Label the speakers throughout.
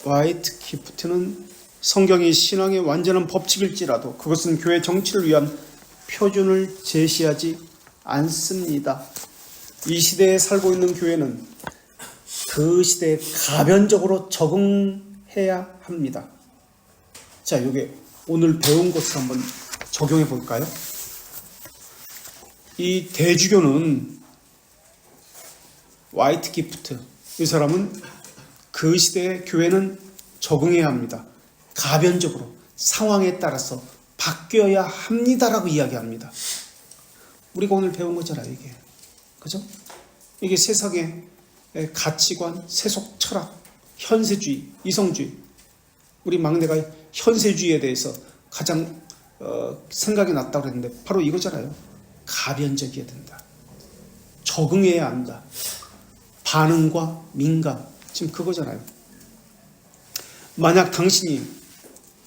Speaker 1: 화이트 기프트는 성경이 신앙의 완전한 법칙일지라도 그것은 교회 정치를 위한 표준을 제시하지 않습니다. 이 시대에 살고 있는 교회는 그 시대에 가변적으로 적응해야 합니다. 자, 이게 오늘 배운 것을 한번 적용해 볼까요? 이 대주교는 화이트 기프트, 이 사람은 그 시대의 교회는 적응해야 합니다. 가변적으로 상황에 따라서 바뀌어야 합니다라고 이야기합니다. 우리가 오늘 배운 거잖아요, 이게. 그죠? 이게 세상의 가치관, 세속 철학, 현세주의, 이성주의. 우리 막내가 현세주의에 대해서 가장 생각이 났다고 그랬는데 바로 이거잖아요. 가변적이어야 된다. 적응해야 한다. 반응과 민감. 지금 그거잖아요. 만약 당신이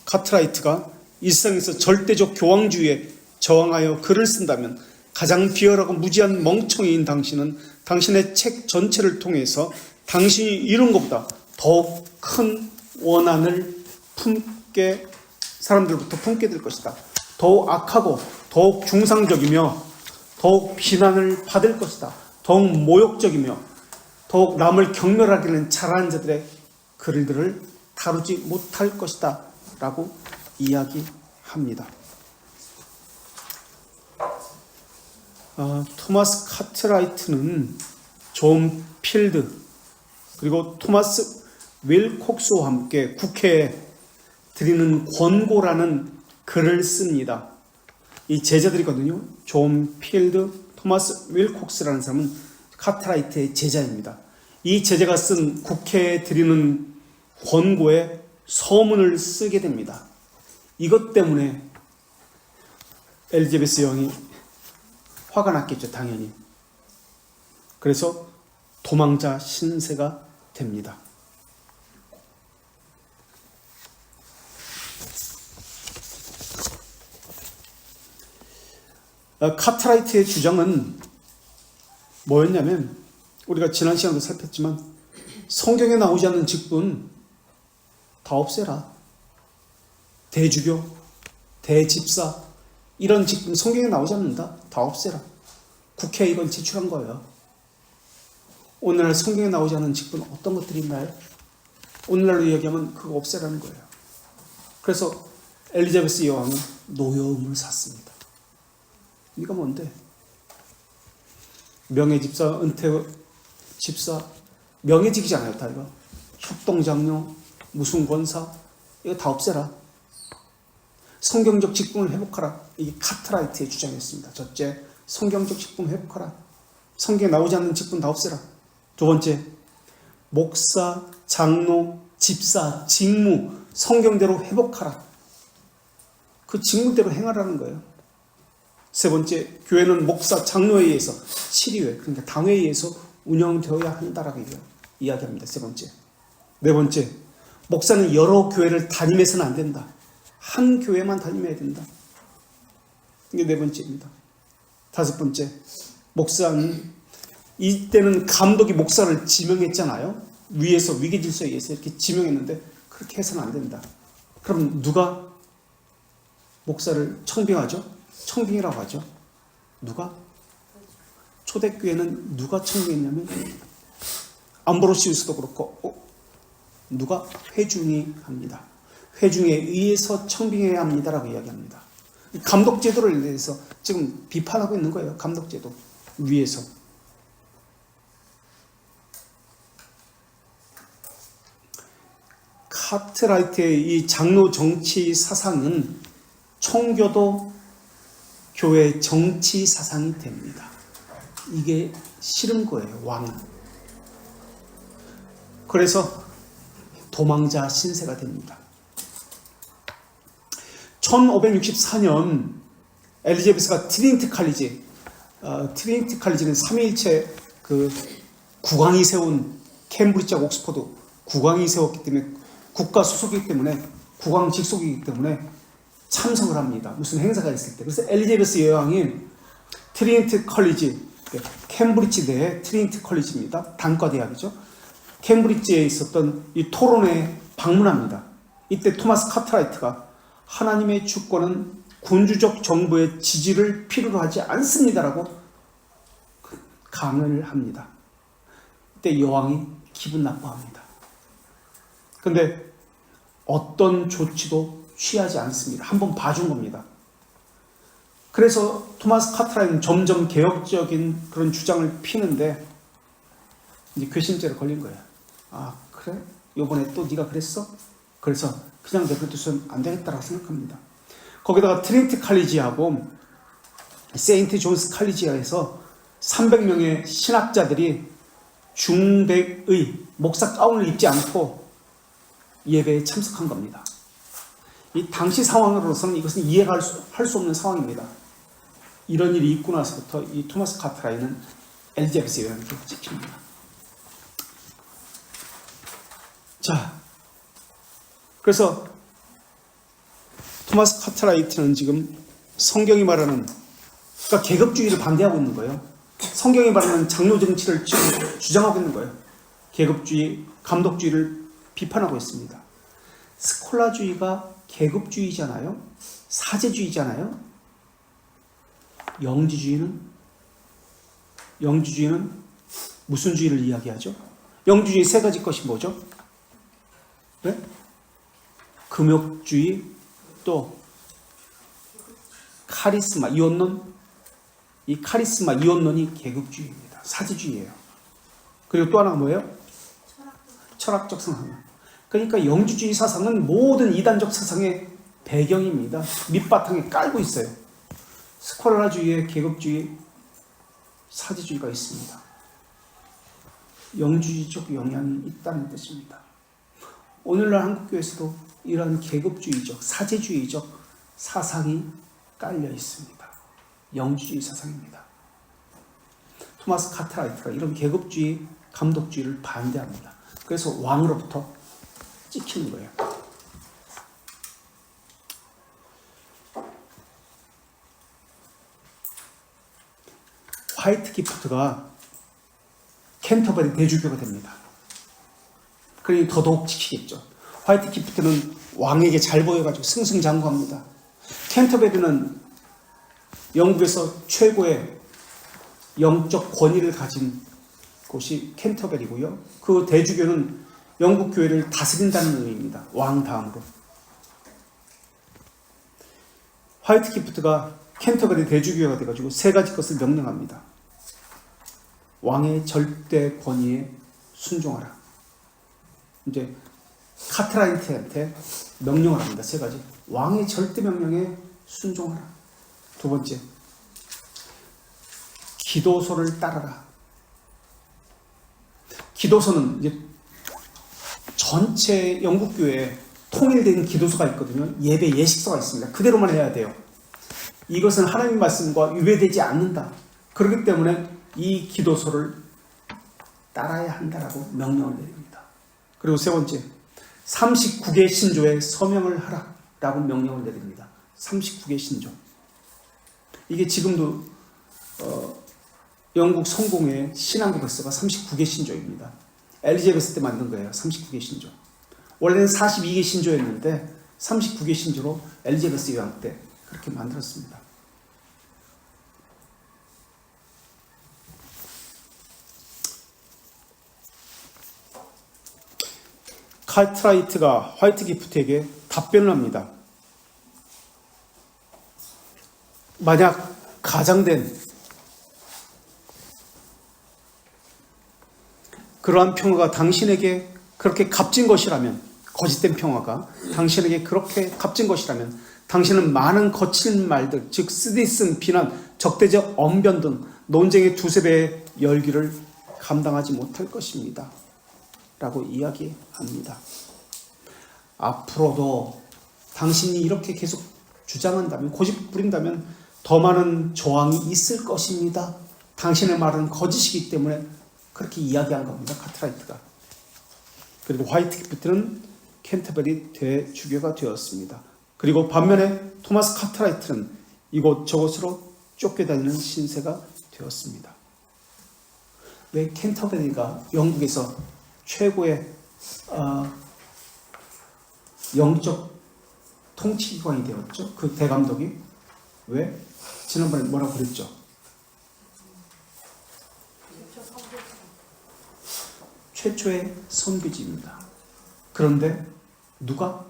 Speaker 1: 카트라이트가 일상에서 절대적 교황주의에 저항하여 글을 쓴다면 가장 비열하고 무지한 멍청이인 당신은 당신의 책 전체를 통해서 당신이 이룬 것보다 더욱 큰 원한을 사람들부터 품게 될 것이다. 더욱 악하고 더욱 중상적이며 더욱 비난을 받을 것이다. 더욱 모욕적이며 더욱 남을 경멸하기는 잘하는 자들의 글들을 다루지 못할 것이다 라고 이야기합니다. 토마스 카트라이트는 존 필드 그리고 토마스 윌콕스와 함께 국회에 드리는 권고라는 글을 씁니다. 이 제자들이거든요. 존 필드, 토마스 윌콕스라는 사람은 카트라이트의 제자입니다. 이 제자가 쓴 국회에 드리는 권고에 서문을 쓰게 됩니다. 이것 때문에 엘리자베스 여왕이 화가 났겠죠, 당연히. 그래서 도망자 신세가 됩니다. 카트라이트의 주장은 뭐였냐면 우리가 지난 시간도 살폈지만 성경에 나오지 않는 직분 다 없애라. 대주교, 대집사 이런 직분 성경에 나오지 않는다. 다 없애라. 국회에 이건 제출한 거예요. 오늘날 성경에 나오지 않는 직분 어떤 것들이 있나요? 오늘날로 이야기하면 그거 없애라는 거예요. 그래서 엘리자베스 여왕은 노여움을 샀습니다. 이거 뭔데? 명예집사, 은퇴집사, 명예직이잖아요, 다 이거. 협동장로, 무슨 권사, 이거 다 없애라. 성경적 직분을 회복하라. 이게 카트라이트의 주장이었습니다. 첫째, 성경적 직분 회복하라. 성경에 나오지 않는 직분 다 없애라. 두 번째, 목사, 장로, 집사, 직무, 성경대로 회복하라. 그 직무대로 행하라는 거예요. 세 번째, 교회는 목사, 장로에 의해서 시리회, 그러니까 당회에 의해서 운영되어야 한다라고 이야기합니다. 세 번째. 네 번째, 목사는 여러 교회를 다니면서는 안 된다. 한 교회만 다니면 된다. 이게 네 번째입니다. 다섯 번째, 목사는 이때는 감독이 목사를 지명했잖아요. 위에서 위계질서에 의해서 이렇게 지명했는데 그렇게 해서는 안 된다. 그럼 누가 목사를 청빙하죠? 청빙이라고 하죠. 누가? 초대교회는 누가 청빙했냐면 암브로시우스도 그렇고 누가? 회중이 합니다. 회중에 의해서 청빙해야 합니다라고 이야기합니다. 감독제도를 대해서 지금 비판하고 있는 거예요. 감독제도 위에서. 카트라이트의 이 장로 정치 사상은 총교도 교회 정치 사상이 됩니다. 이게 싫은 거예요, 왕은. 그래서 도망자 신세가 됩니다. 1564년 엘리자베스가 트리니티 칼리지는 삼위일체 그 국왕이 세운 캠브리지와 옥스퍼드 국왕이 세웠기 때문에 국가 소속이기 때문에 국왕 직속이기 때문에 참석을 합니다. 무슨 행사가 있을 때. 그래서 엘리자베스 여왕이 트리니티 컬리지, 캠브리지 대 트리니티 컬리지입니다. 단과대학이죠. 캠브리지에 있었던 이 토론회 방문합니다. 이때 토마스 카트라이트가 하나님의 주권은 군주적 정부의 지지를 필요로 하지 않습니다라고 강연을 합니다. 이때 여왕이 기분 나빠합니다. 근데 어떤 조치도 취하지 않습니다. 한번 봐준 겁니다. 그래서 토마스 카트라이트는 점점 개혁적인 그런 주장을 피는데 이제 괘씸죄로 걸린 거예요. 아 그래? 요번에 또 네가 그랬어? 그래서 그냥 내버려두면 안 되겠다라고 생각합니다. 거기다가 트리니티 칼리지하고 세인트 존스 칼리지아에서 300명의 신학자들이 중백의 목사 가운을 입지 않고 예배에 참석한 겁니다. 이 당시 상황으로서는 이것은 이해할 수 없는 상황입니다. 이런 일이 있고 나서부터 이 토마스 카트라이트는 엘리자베스의 영향을 찍힙니다. 자, 그래서 토마스 카트라이트는 지금 성경이 말하는, 그러니까 계급주의를 반대하고 있는 거예요. 성경이 말하는 장로 정치를 지금 주장하고 있는 거예요. 계급주의, 감독주의를 비판하고 있습니다. 스콜라주의가 계급주의잖아요. 사제주의잖아요. 영지주의는 무슨 주의를 이야기하죠? 영지주의 세 가지 것이 뭐죠? 네? 금욕주의, 또 카리스마, 이혼론. 이 카리스마, 이혼론이 계급주의입니다. 사제주의예요. 그리고 또 하나가 뭐예요? 철학적 사상. 그러니까 영주주의 사상은 모든 이단적 사상의 배경입니다. 밑바탕에 깔고 있어요. 스콜라주의의 계급주의, 사제주의가 있습니다. 영주주의적 영향이 있다는 뜻입니다. 오늘날 한국교회에서도 이러한 계급주의적, 사제주의적 사상이 깔려 있습니다. 영주주의 사상입니다. 토마스 카트라이트가 이런 계급주의, 감독주의를 반대합니다. 그래서 왕으로부터 찍히는 거예요. 화이트 기프트가 캔터버리 대주교가 됩니다. 그러니 더더욱 지키겠죠. 화이트 기프트는 왕에게 잘 보여가지고 승승장구합니다. 캔터베리는 영국에서 최고의 영적 권위를 가진 곳이 캔터베리고요. 그 대주교는 영국 교회를 다스린다는 의미입니다. 왕 다음으로. 화이트 기프트가 캔터베리 대주교가 돼가지고 세 가지 것을 명령합니다. 왕의 절대 권위에 순종하라. 이제 카트라이트한테 명령을 합니다. 세 가지. 왕의 절대 명령에 순종하라. 두 번째, 기도소를 따라라. 기도소는 이제 전체 영국 교회에 통일된 기도소가 있거든요. 예배 예식소가 있습니다. 그대로만 해야 돼요. 이것은 하나님 말씀과 유배되지 않는다. 그렇기 때문에 이 기도소를 따라야 한다라고 명령을 내립니다. 그리고 세 번째, 39개 신조에 서명을 하라 라고 명령을 내립니다. 39개 신조. 이게 지금도 영국 성공의 신앙 백서가 39개 신조입니다. 엘리자베스 때 만든 거예요. 39개 신조. 원래는 42개 신조였는데 39개 신조로 엘리자베스 여왕 때 그렇게 만들었습니다. 카트라이트가 화이트 기프트에게 답변을 합니다. 만약 가장된 그러한 평화가 당신에게 그렇게 값진 것이라면, 거짓된 평화가 당신에게 그렇게 값진 것이라면 당신은 많은 거친 말들, 즉 쓰디쓴 비난, 적대적 언변 등 논쟁의 두세 배의 열기를 감당하지 못할 것입니다. 라고 이야기합니다. 앞으로도 당신이 이렇게 계속 주장한다면, 고집 부린다면 더 많은 저항이 있을 것입니다. 당신의 말은 거짓이기 때문에 그렇게 이야기한 겁니다. 카트라이트가. 그리고 화이트 기프트는 캔터베리 대주교가 되었습니다. 그리고 반면에 토마스 카트라이트는 이곳저곳으로 쫓겨다니는 신세가 되었습니다. 왜 캔터베리가 영국에서 최고의 영적 통치기관이 되었죠. 그 대감독이. 왜? 지난번에 뭐라고 그랬죠? 최초의 선교지입니다. 그런데 누가가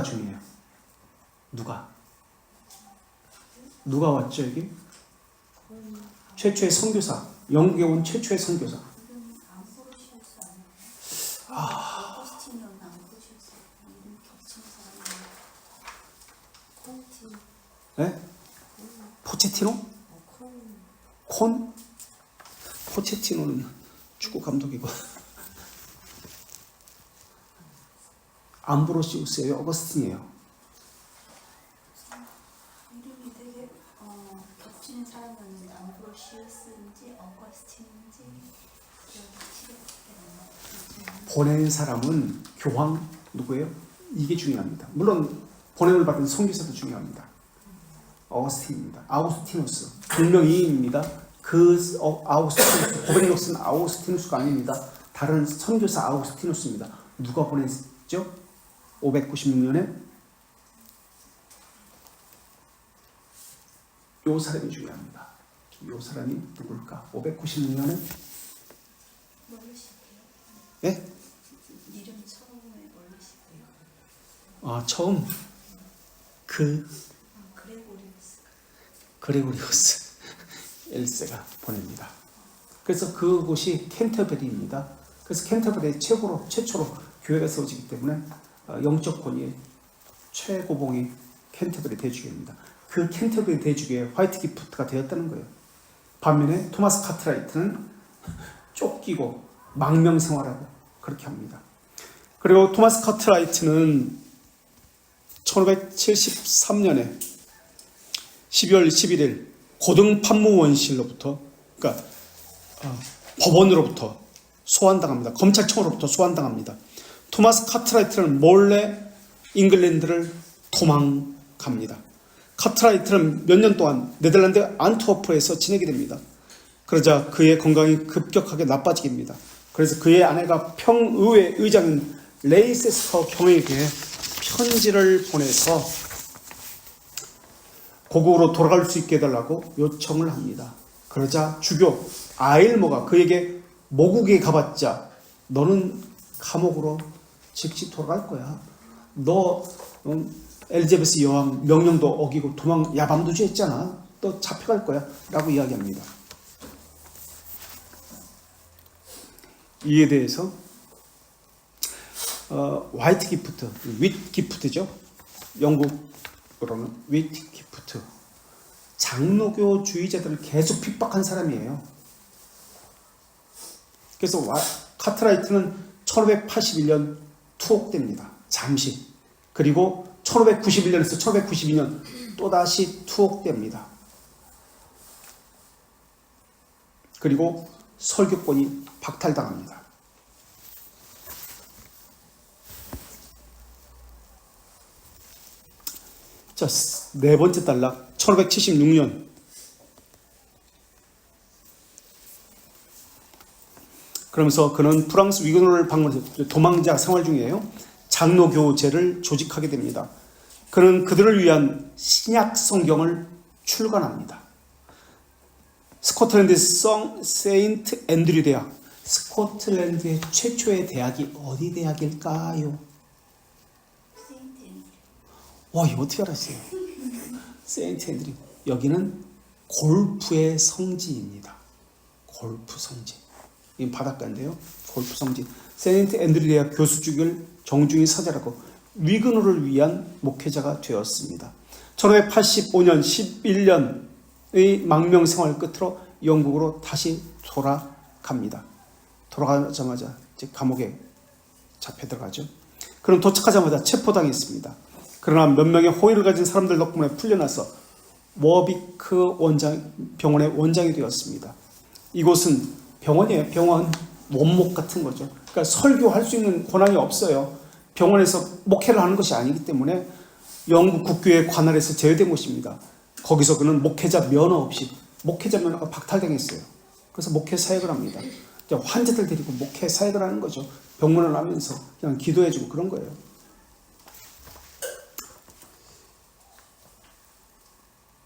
Speaker 1: 중요해요. 누가 왔죠 여기? 최초의 선교사. 영국에 온 최초의 선교사. 네? 포체티노? 포체티노는 축구 감독이고 암브로시우스예요, 어거스틴이에요?
Speaker 2: 이름이 되게 겹치는 사람이었는데 암브로시우스인지 어거스틴인지
Speaker 1: 보낸 사람은 교황 누구예요? 이게 중요합니다. 물론 보냄을 받은 선교사도 중요합니다. 어거스틴입니다. 아우구스티누스 분명히입니다. 아우구스티누스 고백록스는 아우구스티누스가 아닙니다. 다른 선교사 아우구스티누스입니다. 누가 보냈죠? 596년에 요 사람이 중요합니다. 요 사람이 누굴까? 596년에
Speaker 2: 모르시대요?
Speaker 1: 네?
Speaker 2: 이름 처음에 모르시대요?
Speaker 1: 처음 그레고리우스 1세가 보냅니다. 그래서 그곳이 캔터베리입니다. 그래서 캔터베리 최초로 교회가 세워지기 때문에 영적 권위의 최고봉이 캔터베리 대주교입니다. 그 캔터베리 대주교의 화이트 기프트가 되었다는 거예요. 반면에 토마스 카트라이트는 쫓기고 망명 생활하고 그렇게 합니다. 그리고 토마스 카트라이트는 1573년에 12월 11일 고등판무원실로부터 그러니까 법원으로부터 소환당합니다. 검찰청으로부터 소환당합니다. 토마스 카트라이트는 몰래 잉글랜드를 도망갑니다. 카트라이트는 몇 년 동안 네덜란드 안트워프에서 지내게 됩니다. 그러자 그의 건강이 급격하게 나빠지게 됩니다. 그래서 그의 아내가 평의회 의장인 레이세스터 경에게 편지를 보내서 고국으로 돌아갈 수 있게 해달라고 요청을 합니다. 그러자 주교 아일모가 그에게 모국에 가봤자 너는 감옥으로 즉시 돌아갈 거야. 너 엘리자베스 여왕 명령도 어기고 야밤도주 했잖아. 너 잡혀갈 거야. 라고 이야기합니다. 이에 대해서 화이트 기프트, 윗 기프트죠. 영국으로는 윗 기프트. 장로교주의자들을 계속 핍박한 사람이에요. 그래서 카트라이트는 1581년 투옥됩니다. 잠시. 그리고 1591년에서 1592년 또다시 투옥됩니다. 그리고 설교권이 박탈당합니다. 자, 네 번째 단락 1576년 그러면서 그는 프랑스 위그노를 방문해서 도망자 생활 중이에요. 장로교제를 조직하게 됩니다. 그는 그들을 위한 신약 성경을 출간합니다. 스코틀랜드 세인트 앤드류 대학. 스코틀랜드의 최초의 대학이 어디 대학일까요? 와, 이거 어떻게 알았어요? 세인트 앤드류. 여기는 골프의 성지입니다. 골프 성지. 이 바닷가인데요. 골프 성지. 세인트 앤드류 대학 교수직을 정중히 사절하고 위그노를 위한 목회자가 되었습니다. 1585년 11년의 망명 생활 끝으로 영국으로 다시 돌아갑니다. 돌아가자마자 이제 감옥에 잡혀 들어가죠. 그럼 도착하자마자 체포당했습니다. 그러나 몇 명의 호의를 가진 사람들 덕분에 풀려나서 워비크 병원의 원장이 되었습니다. 이곳은 병원이에요. 병원. 원목 같은 거죠. 그러니까 설교할 수 있는 권한이 없어요. 병원에서 목회를 하는 것이 아니기 때문에 영국 국교의 관할에서 제외된 곳입니다. 거기서 그는 목회자 면허 없이 목회자 면허가 박탈당했어요. 그래서 목회 사역을 합니다. 환자들 데리고 목회 사역을 하는 거죠. 병문안 하면서 그냥 기도해주고 그런 거예요.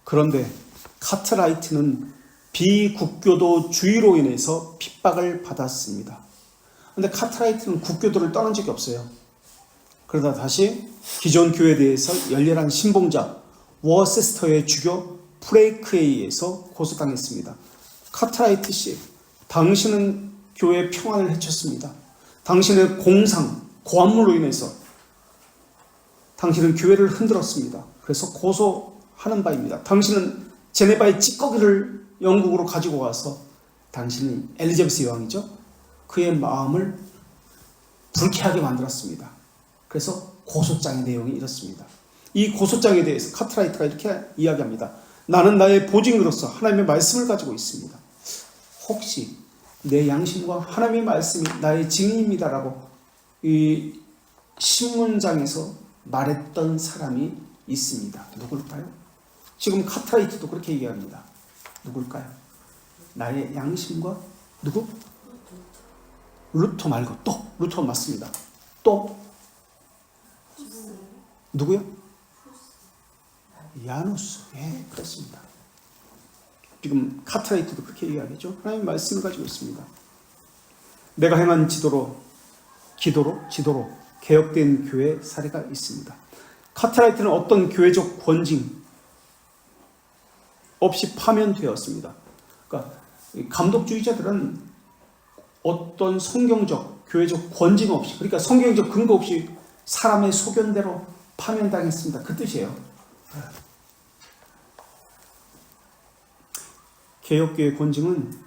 Speaker 1: 그런데 카트라이트는 비국교도주의로 인해서 핍박을 받았습니다. 그런데 카트라이트는 국교도를 떠난 적이 없어요. 그러다 다시 기존 교회에 대해서 열렬한 신봉자 워세스터의 주교 프레이크에 의해서 고소당했습니다. 카트라이트 씨, 당신은 교회 평안을 해쳤습니다. 당신의 공상, 고함물로 인해서 당신은 교회를 흔들었습니다. 그래서 고소하는 바입니다. 당신은 제네바의 찌꺼기를 영국으로 가지고 와서 당신은 엘리자베스 여왕이죠. 그의 마음을 불쾌하게 만들었습니다. 그래서 고소장의 내용이 이렇습니다. 이 고소장에 대해서 카트라이트가 이렇게 이야기합니다. 나는 나의 보증으로서 하나님의 말씀을 가지고 있습니다. 혹시 내 양심과 하나님의 말씀이 나의 증인입니다라고 이 신문장에서 말했던 사람이 있습니다. 누굴까요? 지금 카트라이트도 그렇게 얘기합니다. 누굴까요? 나의 양심과 누구? 루터 말고 또 루터 맞습니다. 또 누구요? 야누스. 예, 그렇습니다. 지금 카트라이트도 그렇게 얘기하겠죠. 하나님의 말씀을 가지고 있습니다. 내가 행한 지도로 개혁된 교회 사례가 있습니다. 카트라이트는 어떤 교회적 권징 없이 파면되었습니다. 그러니까 감독주의자들은 어떤 성경적, 교회적 권징 없이, 그러니까 성경적 근거 없이 사람의 소견대로 파면당했습니다. 그 뜻이에요. 개혁교의 권징은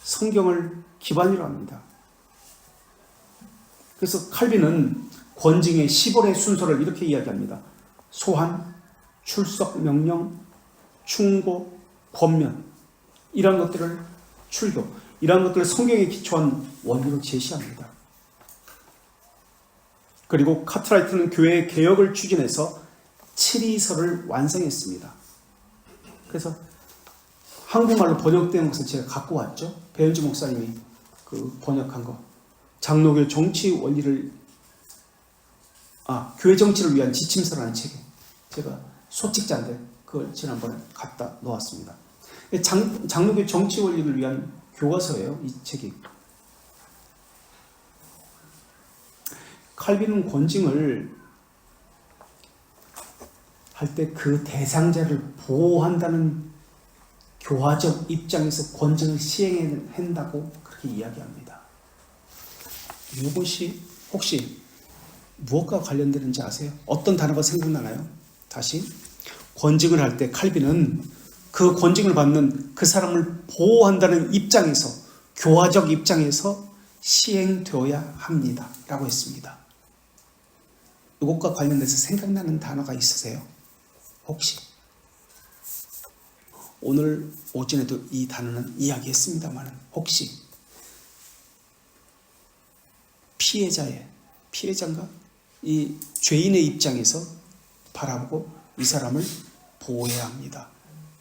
Speaker 1: 성경을 기반으로 합니다. 그래서 칼빈은 권징의 15의 순서를 이렇게 이야기합니다. 소환, 출석, 명령, 충고, 권면, 이런 것들을 출교, 이런 것들을 성경에 기초한 원리로 제시합니다. 그리고 카트라이트는 교회의 개혁을 추진해서 7위서를 완성했습니다. 그래서 한국말로 번역된 것을 제가 갖고 왔죠. 배현주 목사님이 그 번역한 거. 장로교 정치 원리를, 교회 정치를 위한 지침서라는 책에 제가 소책자인데 그걸 지난번에 갖다 놓았습니다. 장로교 정치 원리를 위한 교과서예요, 이 책이. 칼빈은 권징을 할 때 그 대상자를 보호한다는 교화적 입장에서 권징을 시행한다고 그렇게 이야기합니다. 이것이 혹시 무엇과 관련되는지 아세요? 어떤 단어가 생각나나요? 다시 권징을 할 때 칼빈은 그 권징을 받는 그 사람을 보호한다는 입장에서, 교화적 입장에서 시행되어야 합니다 라고 했습니다. 이것과 관련돼서 생각나는 단어가 있으세요? 혹시? 오늘 오전에도 이 단어는 이야기했습니다만 혹시 피해자인가? 이 죄인의 입장에서 바라보고 이 사람을 보호해야 합니다.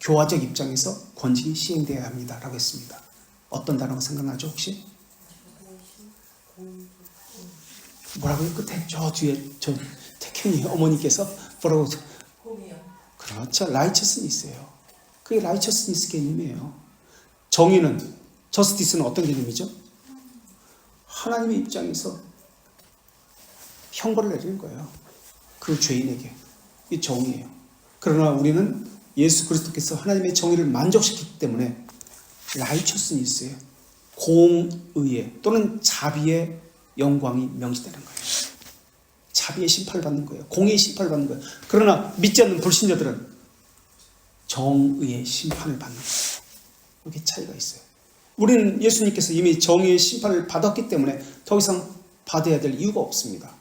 Speaker 1: 교화적 입장에서 권징이 시행되어야 합니다 라고 했습니다. 어떤 단어가 생각나죠 혹시? 뭐라고요? 끝에 저 뒤에 저 태경이 어머니께서 뭐라고? 그렇죠. 라이처스니스예요. 그게 라이처스니스 개념이에요. 정의는, 저스티스는 어떤 개념이죠? 하나님의 입장에서 형벌을 내리는 거예요. 그 죄인에게. 이 정의예요. 그러나 우리는 예수 그리스도께서 하나님의 정의를 만족시키기 때문에 라이처스니스예요. 공의의 또는 자비의 영광이 명시되는 거예요. 자비의 심판을 받는 거예요. 공의의 심판을 받는 거예요. 그러나 믿지 않는 불신자들은 정의의 심판을 받는 거예요. 이렇게 차이가 있어요. 우리는 예수님께서 이미 정의의 심판을 받았기 때문에 더 이상 받아야 될 이유가 없습니다.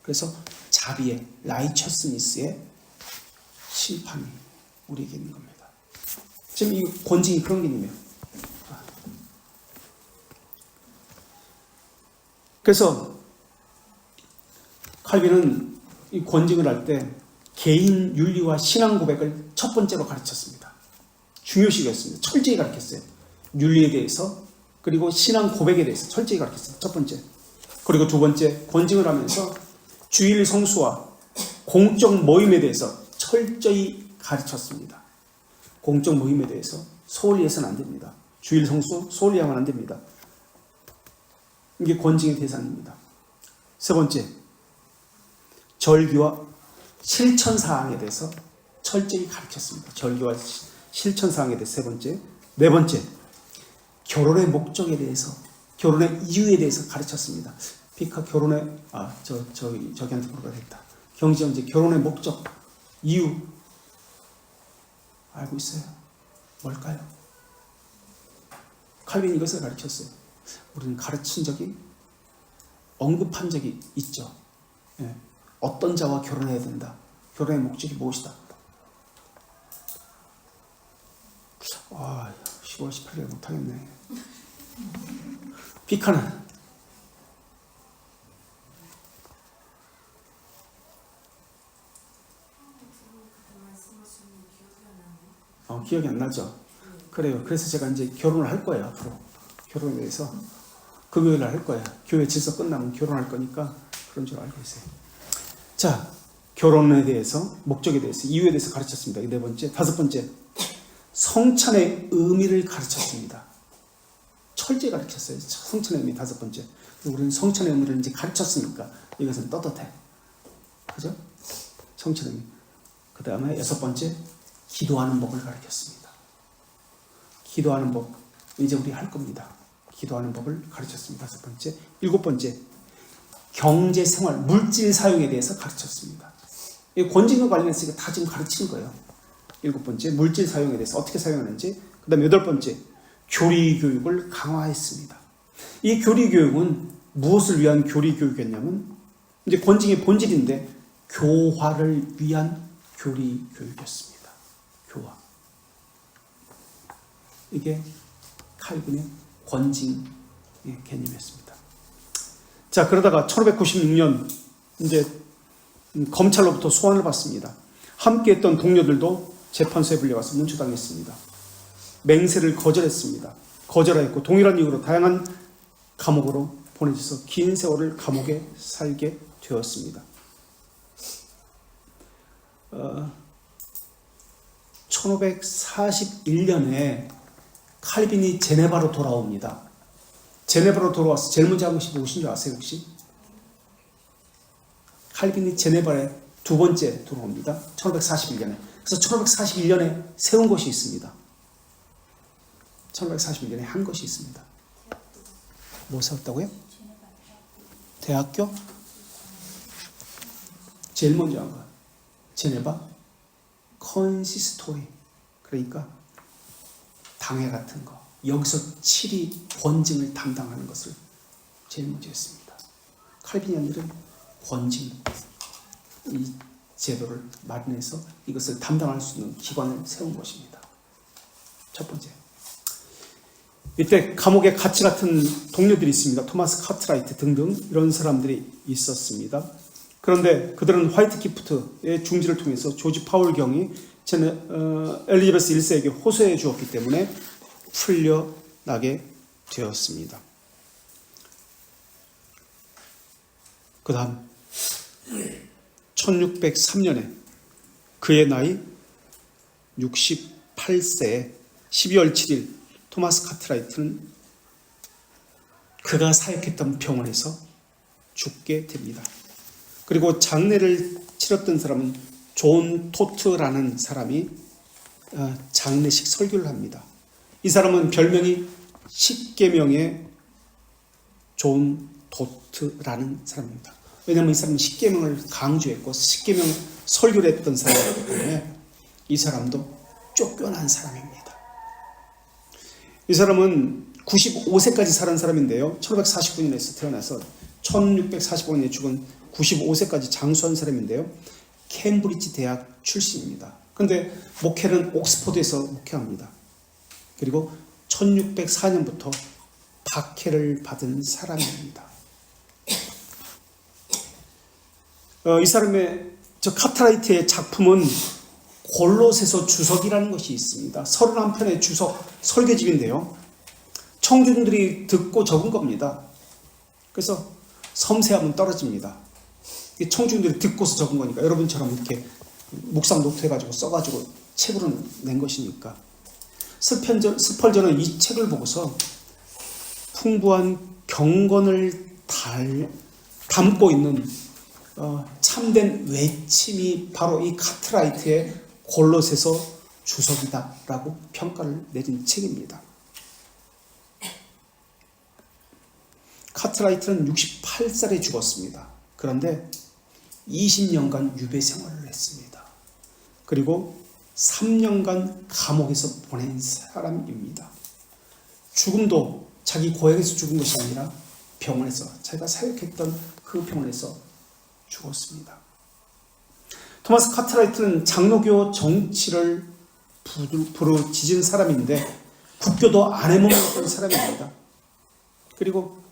Speaker 1: 그래서 자비의 라이처스니스의 심판이 우리에게 있는 겁니다. 지금 이 권징이 그런 개념이에요. 그래서 칼빈은 이 권징을 할 때 개인 윤리와 신앙 고백을 첫 번째로 가르쳤습니다. 중요시 여겼습니다. 철저히 가르쳤어요. 윤리에 대해서, 그리고 신앙 고백에 대해서 철저히 가르쳤습니다. 첫 번째. 그리고 두 번째, 권징을 하면서 주일 성수와 공적 모임에 대해서 철저히 가르쳤습니다. 공적 모임에 대해서 소홀히 해서는 안 됩니다. 주일 성수 소홀히 하면 안 됩니다. 이게 권징의 대상입니다. 세 번째, 절기와 실천사항에 대해서 철저히 가르쳤습니다. 절기와 실천사항에 대해서 세 번째. 네 번째, 결혼의 목적에 대해서, 결혼의 이유에 대해서 가르쳤습니다. 피카 결혼의, 저기한테 물어봐야겠다. 경지 형제, 결혼의 목적, 이유, 알고 있어요? 뭘까요? 칼빈이 이것을 가르쳤어요. 우리는 가르친 적이, 언급한 적이 있죠. 예. 어떤 자와 결혼해야 된다. 결혼의 목적이 무엇이다. 10월 18일에 못하겠네. 피카는 기억이 안 나죠? 그래요. 그래서 제가 이제 결혼을 할 거예요. 앞으로 결혼에 대해서 금요일 날 할 거예요. 교회 질서 끝나면 결혼할 거니까 그런 줄 알고 있어요. 자, 결혼에 대해서, 목적에 대해서, 이유에 대해서 가르쳤습니다. 네 번째. 다섯 번째, 성찬의 의미를 가르쳤습니다. 철저히 가르쳤어요. 성찬의 의미 다섯 번째. 우리는 성찬의 의미를 이제 가르쳤으니까 이것은 떳떳해. 그죠? 성찬의 의미. 그 다음에 여섯 번째, 기도하는 법을 가르쳤습니다. 기도하는 법. 이제 우리 할 겁니다. 기도하는 법을 가르쳤습니다. 다섯 번째. 일곱 번째, 경제 생활, 물질 사용에 대해서 가르쳤습니다. 권징과 관련해서 다 지금 가르치는 거예요. 일곱 번째, 물질 사용에 대해서 어떻게 사용하는지. 그 다음에 여덟 번째, 교리 교육을 강화했습니다. 이 교리 교육은 무엇을 위한 교리 교육이었냐면, 이제 권징의 본질인데, 교화를 위한 교리 교육이었습니다. 교화. 이게 칼빈의 권징의 개념이었습니다. 자, 그러다가 1596년 이제 검찰로부터 소환을 받습니다. 함께했던 동료들도 재판소에 불려가서 문초당했습니다. 맹세를 거절했습니다. 거절하였고 동일한 이유로 다양한 감옥으로 보내져서 긴 세월을 감옥에 살게 되었습니다. 1541년에 칼빈이 제네바로 돌아옵니다. 제네바로 돌아와서 제일 먼저 한 것이 무엇인 줄 아세요 혹시? 칼빈이 제네바에 두 번째 돌아옵니다. 1541년에. 그래서 1541년에 세운 것이 있습니다. 1541년에 한 것이 있습니다. 뭐 세웠다고요? 대학교? 제일 먼저 한 거. 제네바 컨시스토리. 그러니까 당회 같은 거. 여기서 칠이 권징을 담당하는 것을 제일 먼저 했습니다. 칼빈이언들은 권징, 이 제도를 마련해서 이것을 담당할 수 있는 기관을 세운 것입니다. 첫 번째. 이때 감옥에 같이 같은 동료들이 있습니다. 토마스 카트라이트 등등 이런 사람들이 있었습니다. 그런데 그들은 화이트 기프트의 중지를 통해서 조지 파울 경이 엘리자베스 1세에게 호소해 주었기 때문에 풀려나게 되었습니다. 그 다음 1603년에 그의 나이 68세에 12월 7일 토마스 카트라이트는 그가 사역했던 병원에서 죽게 됩니다. 그리고 장례를 치렀던 사람은 존 토트라는 사람이 장례식 설교를 합니다. 이 사람은 별명이 십계명의 존 토트라는 사람입니다. 왜냐하면 이 사람은 십계명을 강조했고 십계명 설교를 했던 사람이기 때문에 이 사람도 쫓겨난 사람입니다. 이 사람은 95세까지 살은 사람인데요. 1549년에서 태어나서 1645년에 죽은 95세까지 장수한 사람인데요. 캠브리지 대학 출신입니다. 그런데 목회는 옥스퍼드에서 목회합니다. 그리고 1604년부터 박해를 받은 사람입니다. 이 사람의 카트라이트의 작품은 골로새서 주석이라는 것이 있습니다. 31편의 주석 설계집인데요. 청중들이 듣고 적은 겁니다. 그래서 섬세함은 떨어집니다. 청중들이 듣고서 적은 거니까 여러분처럼 이렇게 묵상 노트 해가지고 써가지고 책으로 낸 것이니까. 스펄전은 이 책을 보고서 풍부한 경건을 담고 있는 참된 외침이 바로 이 카트라이트의 골로새서 주석이다라고 평가를 내린 책입니다. 카트라이트는 68살에 죽었습니다. 그런데 20년간 유배 생활을 했습니다. 그리고 3년간 감옥에서 보낸 사람입니다. 죽음도 자기 고향에서 죽은 것이 아니라 병원에서, 자기가 사역했던 그 병원에서 죽었습니다. 토마스 카트라이트는 장로교 정치를 부르짖은 사람인데 국교도 안 해먹었던 사람입니다. 그리고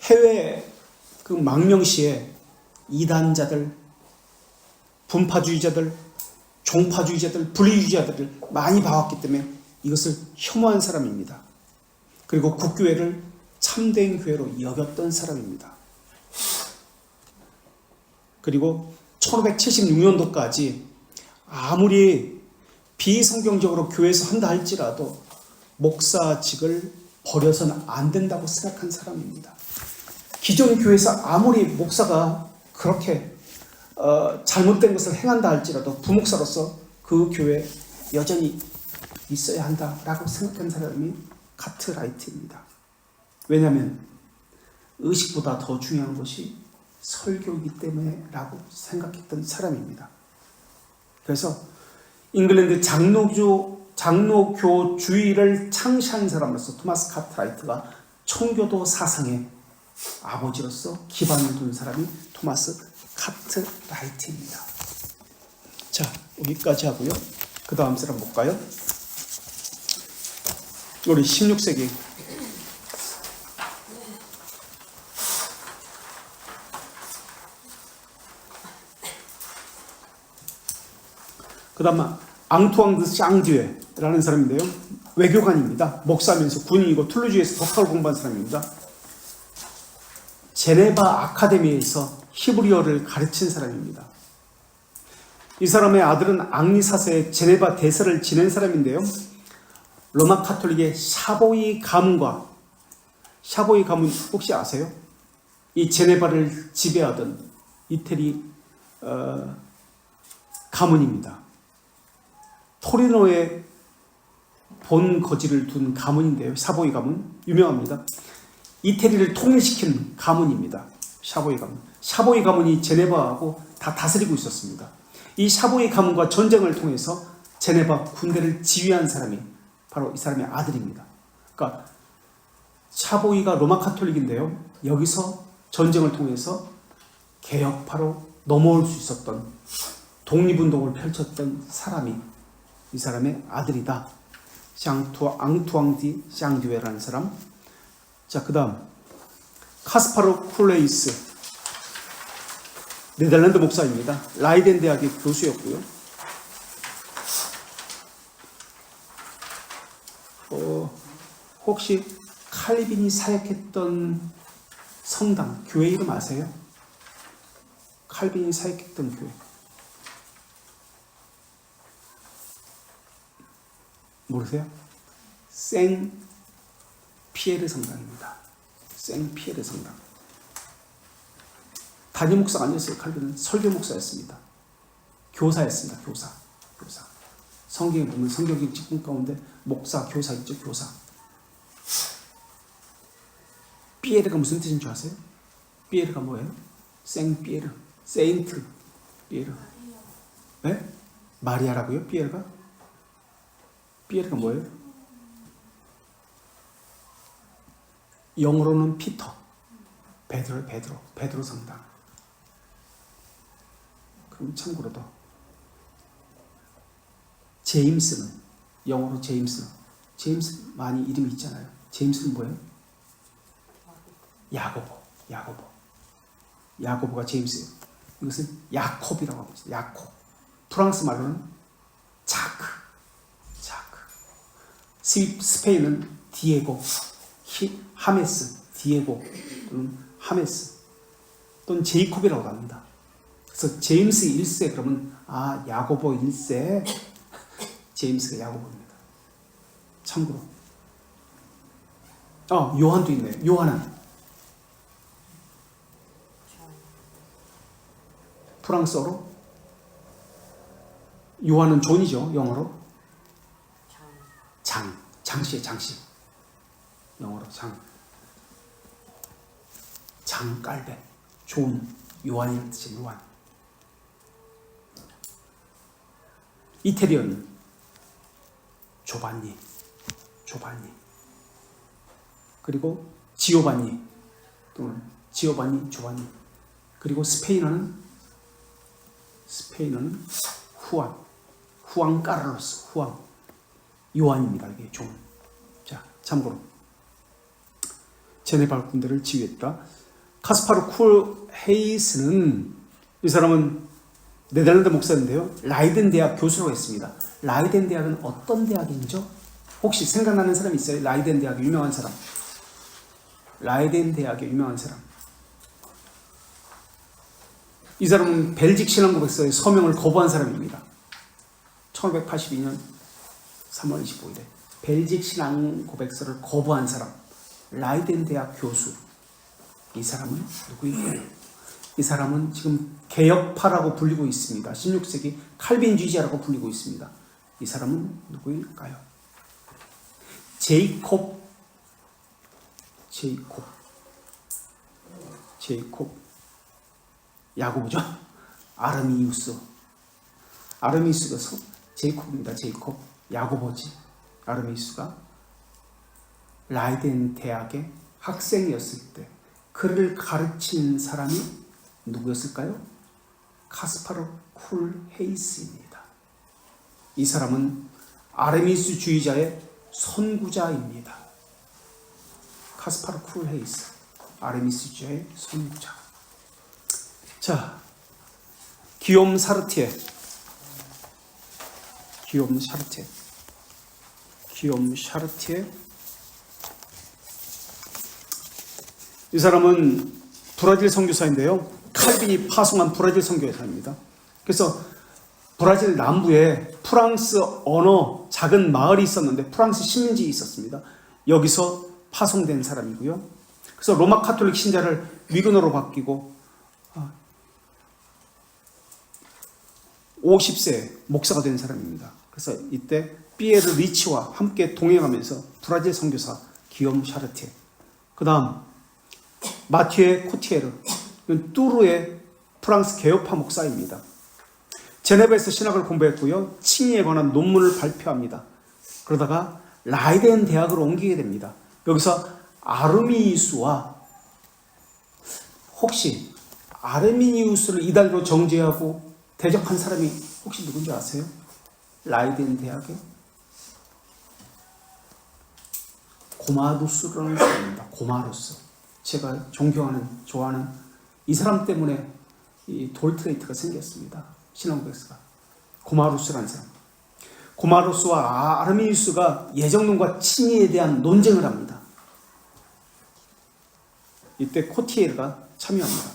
Speaker 1: 해외 그 망명시에 이단자들, 분파주의자들, 종파주의자들, 분리주의자들을 많이 봐왔기 때문에 이것을 혐오한 사람입니다. 그리고 국교회를 참된 교회로 여겼던 사람입니다. 그리고 1576년도까지 아무리 비성경적으로 교회에서 한다 할지라도 목사직을 버려서는 안 된다고 생각한 사람입니다. 기존 교회에서 아무리 목사가 그렇게 잘못된 것을 행한다 할지라도 부목사로서 그 교회에 여전히 있어야 한다라고 생각한 사람이 카트라이트입니다. 왜냐하면 의식보다 더 중요한 것이 설교이기 때문에 라고 생각했던 사람입니다. 그래서 잉글랜드 장로교주의를 창시한 사람으로서 토마스 카트라이트가 청교도 사상의 아버지로서 기반을 둔 사람이 토마스 카트라이트입니다. 자, 여기까지 하고요. 그 다음 사람 볼까요? 우리 16세기 그 다음 앙투앙 드 샹듀에라는 사람인데요. 외교관입니다. 목사면서 군인이고 툴루즈에서 독학을 공부한 사람입니다. 제네바 아카데미에서 히브리어를 가르친 사람입니다. 이 사람의 아들은 앙리 4세의 제네바 대사를 지낸 사람인데요. 로마 카톨릭의 샤보이 가문과 샤보이 가문 혹시 아세요? 이 제네바를 지배하던 이태리 가문입니다. 토리노에 본 거지를 둔 가문인데요. 샤보이 가문 유명합니다. 이태리를 통일시킨 가문입니다. 샤보이 가문. 샤보이 가문이 제네바하고 다 다스리고 있었습니다. 이 샤보이 가문과 전쟁을 통해서 제네바 군대를 지휘한 사람이 바로 이 사람의 아들입니다. 그러니까 샤보이가 로마 카톨릭인데요. 여기서 전쟁을 통해서 개혁파로 넘어올 수 있었던 독립운동을 펼쳤던 사람이 이 사람의 아들이다. 앙투앙 디 샹듀에라는 사람. 자, 그 다음 카스파르 쿨레이스, 네덜란드 목사입니다. 라이덴 대학의 교수였고요. 혹시 칼빈이 사역했던 성당, 교회 이름 아세요? 칼빈이 사역했던 교회. 모르세요? 생 피에르 성당입니다. 생 피에르 성당. 단임 목사가 아니었어요. 칼빈은 설교 목사였습니다. 교사였습니다. 교사. 성경에 보면 성경적 직분 가운데 목사, 교사 있죠. 교사. 피에르가 무슨 뜻인 줄 아세요? 피에르가 뭐예요? 생 피에르, 세인트 피에르. 네? 마리아라고요? 피에르가? 피에르가 뭐예요? 영어로는 피터, 베드로 성당. 그럼 참고로도 제임스는 영어로 제임스 많이 이름이 있잖아요. 제임스는 뭐예요? 야고보가 제임스예요. 이것은 야콥이라고 하고 있어요. 야콥. 프랑스 말로는 자크. 스페인은 디에고, 하메스, 디에고 또는 하메스 또는 제이콥이라고 합니다. 그래서 제임스 1세 그러면 야고보 1세 제임스가 야고보입니다. 참고로 요한도 있네요. 요한은 프랑스어로 요한은 존이죠. 영어로 장씨의 장씨. 영어로 장깔배 존 요한이라는 뜻의 요한. 이태리어는 조반니 그리고 지오반니 또는 지오반니 조반니. 그리고 스페인어는 후안 까르로스 후안 요한입니다. 이게 존. 자, 참고로 제네발 군대를 지휘했다. 카스파르 쿨 헤이스는 이 사람은 네덜란드 목사인데요. 라이덴 대학 교수라고 했습니다. 라이덴 대학은 어떤 대학이죠? 혹시 생각나는 사람 있어요? 라이덴 대학 유명한 사람. 라이덴 대학의 유명한 사람. 이 사람은 벨직 신앙고백서의 서명을 거부한 사람입니다. 1582년 3월 25일에 벨직 신앙고백서를 거부한 사람. 라이덴 대학 교수. 이 사람은 누구일까요? 이 사람은 지금 개혁파라고 불리고 있습니다. 16세기 칼빈주의자라고 불리고 있습니다. 이 사람은 누구일까요? 제이콥 야고보죠. 아르미우스가 제이콥입니다. 제이콥 야고보지. 아르미우스가 라이덴 대학의 학생이었을 때 그를 가르친 사람이 누구였을까요? 카스파르 쿨 헤이스입니다. 이 사람은 아르미우스주의자의 선구자입니다. 카스파르 쿨 헤이스, 아르미우스주의자의 선구자. 자, 기욤 샤르티에. 이 사람은 브라질 선교사인데요. 칼빈이 파송한 브라질 선교사입니다. 그래서 브라질 남부에 프랑스 언어 작은 마을이 있었는데 프랑스 식민지 있었습니다. 여기서 파송된 사람이고요. 그래서 로마 카톨릭 신자를 위근어로 바뀌고 50세 목사가 된 사람입니다. 그래서 이때 피에르 리치와 함께 동행하면서 브라질 선교사 기욤 샤르티에. 그 다음 마티에 코티에르, 뚜르의 프랑스 개혁파 목사입니다. 제네바에서 신학을 공부했고요. 칭의에 관한 논문을 발표합니다. 그러다가 라이덴 대학으로 옮기게 됩니다. 여기서 아르미니우스와 혹시 아르미니우스를 이단으로 정죄하고 대적한 사람이 혹시 누군지 아세요? 라이덴 대학의 고마루스라는 사람입니다. 고마루스. 제가 존경하는, 좋아하는 이 사람 때문에 이 돌트레이트가 생겼습니다. 신앙고백서가. 고마루스라는 사람. 고마루스와 아르미니우스가 예정론과 칭의에 대한 논쟁을 합니다. 이때 코티에르가 참여합니다.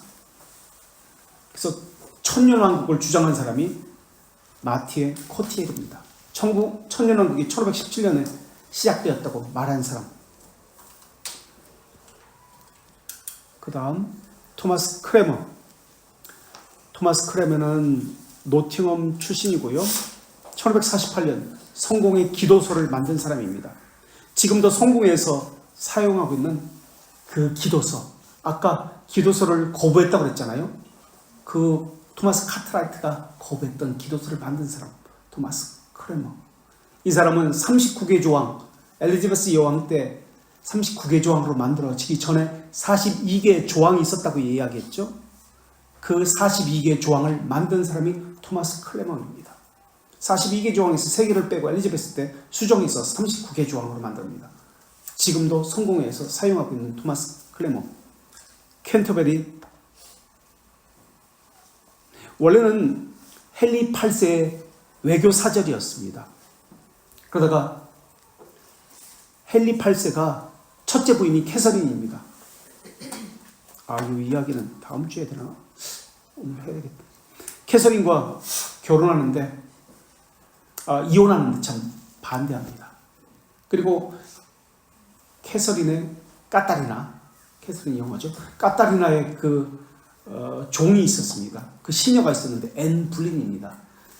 Speaker 1: 그래서 천년왕국을 주장한 사람이 마티에 코티에르입니다. 천년왕국이 1517년에 시작되었다고 말한 사람. 그 다음 토마스 크레머. 토마스 크레머는 노팅엄 출신이고요. 1548년 성공의 기도서를 만든 사람입니다. 지금도 성공에서 사용하고 있는 그 기도서. 아까 기도서를 거부했다고 그랬잖아요. 그 토마스 카트라이트가 거부했던 기도서를 만든 사람. 토마스 크레머. 이 사람은 39개 조항, 엘리자베스 여왕 때 39개 조항으로 만들어지기 전에 42개 조항이 있었다고 이야기했죠. 그 42개 조항을 만든 사람이 토마스 클레머입니다. 42개 조항에서 3개를 빼고 엘리자베스 때 수정해서 39개 조항으로 만듭니다. 지금도 성공회에서 사용하고 있는 토마스 클레머. 캔터베리. 원래는 헨리 8세의 외교 사절이었습니다. 그러다가 헨리 8세가 첫째 부인이 캐서린입니다. 이 이야기는 다음 주에 되나? 오늘 해야 되겠다. 캐서린과 결혼하는데 이혼하는데 참 반대합니다. 그리고 캐서린의 캐서린 영어죠. 까타리나의 종이 있었습니다. 그 시녀가 있었는데 앤 불린입니다.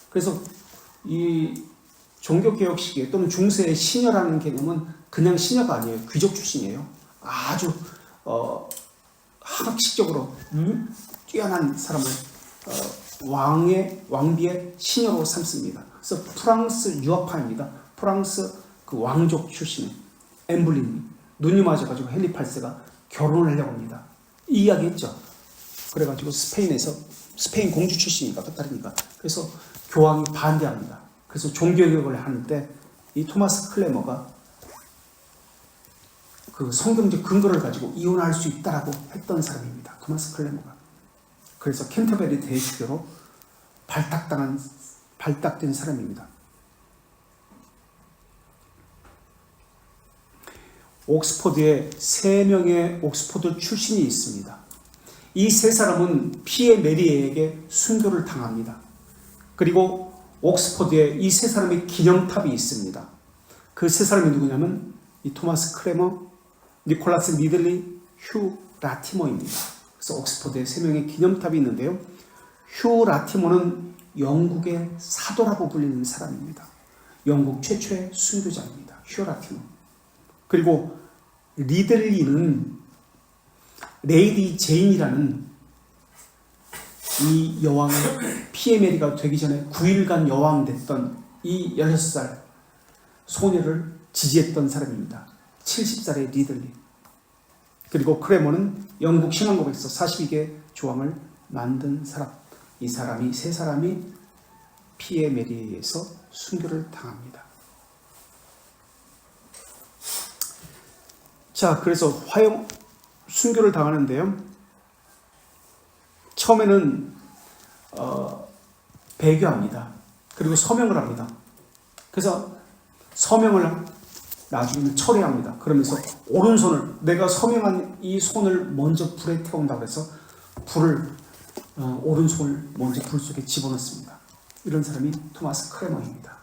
Speaker 1: 그래서 이 종교개혁 시기에 또는 중세의 시녀라는 개념은 그냥 시녀가 아니에요. 귀족 출신이에요. 아주 학식적으로 뛰어난 사람을 왕비의 시녀로 삼습니다. 그래서 프랑스 유학파입니다. 프랑스 그 왕족 출신의 앤 불린이 눈이 맞아가지고 헨리 8세가 결혼을 하려고 합니다. 이 이야기 했죠. 그래가지고 스페인 공주 출신이니까 까타리니까. 그래서 교황이 반대합니다. 그래서 종교개혁을 하는데 이 토마스 클레머가 그 성경적 근거를 가지고 이혼할 수 있다라고 했던 사람입니다. 토마스 클레머가. 그래서 캔터베리 대주교로 발탁된 사람입니다. 옥스퍼드에 3명의 옥스퍼드 출신이 있습니다. 이 3사람은 피에 메리에게 순교를 당합니다. 그리고 옥스퍼드에 이 3사람의 기념탑이 있습니다. 그 3사람이 누구냐면 이 토마스 클레머, 니콜라스 리들리, 휴 라티머입니다. 그래서 옥스퍼드에 3명의 기념탑이 있는데요. 휴 라티머는 영국의 사도라고 불리는 사람입니다. 영국 최초의 순교자입니다. 휴 라티머. 그리고 리들리는 레이디 제인이라는 이 여왕의 피에 메리가 되기 전에 9일간 여왕 됐던 이 16살 소녀를 지지했던 사람입니다. 70살의 리들리. 그리고 크레머는 영국 신앙고백서 42개 조항을 만든 사람. 이 사람이 3사람이 피에 메리에 의해서 순교를 당합니다. 자, 그래서 순교를 당하는데요. 처음에는 배교합니다. 그리고 서명을 합니다. 그래서 서명을 나중에는 철회합니다. 그러면서 오른손을 내가 서명한 이 손을 먼저 불에 태운다고 해서 오른손을 먼저 불 속에 집어넣습니다. 이런 사람이 토마스 크레머입니다.